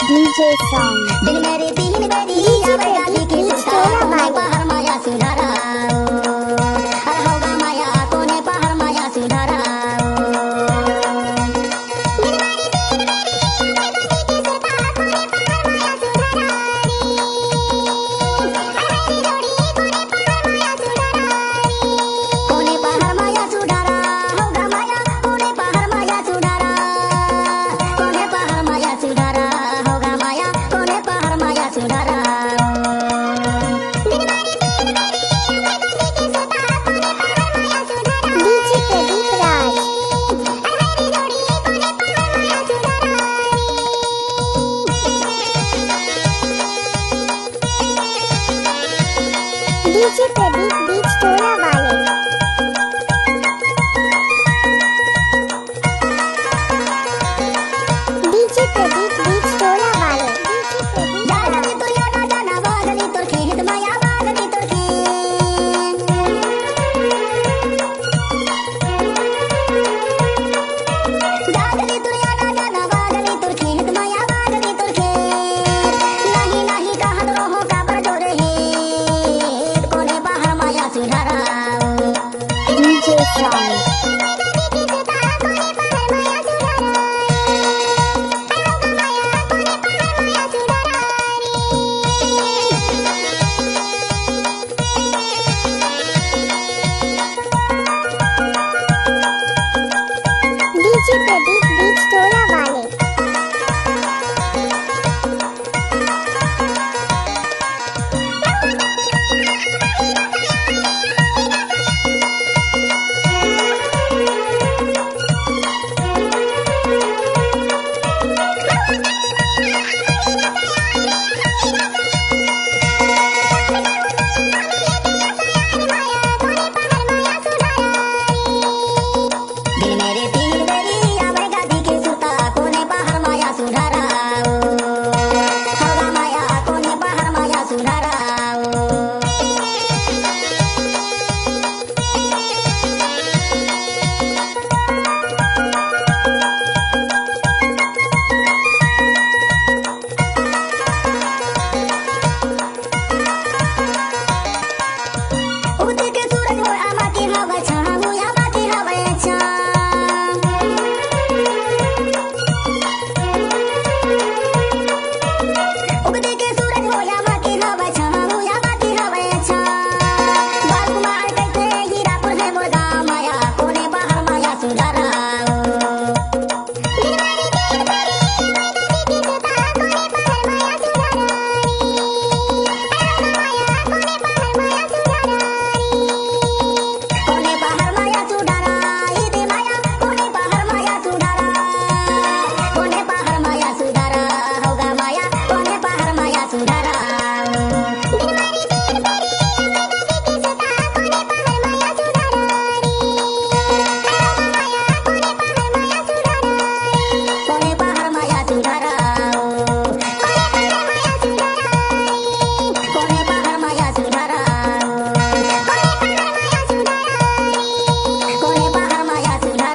DJ song दिन मेरी दिन मेरी डीजे आवे डाली की प्रदीप सुता चोला कोने पहाड़ माया सुधारा हर होगा माया कोने पहाड़ माया सुधारा कोने पहाड़ माया सुधारा होगा माया कोने पहाड़ माया सुधारा कोने पहाड़ माया सुधारा होगा माया कोने पहाड़ माया सुधारा डीजे प्रदीप राज डीजे प्रदीप बीच टोला वाले डीजे प्रदीप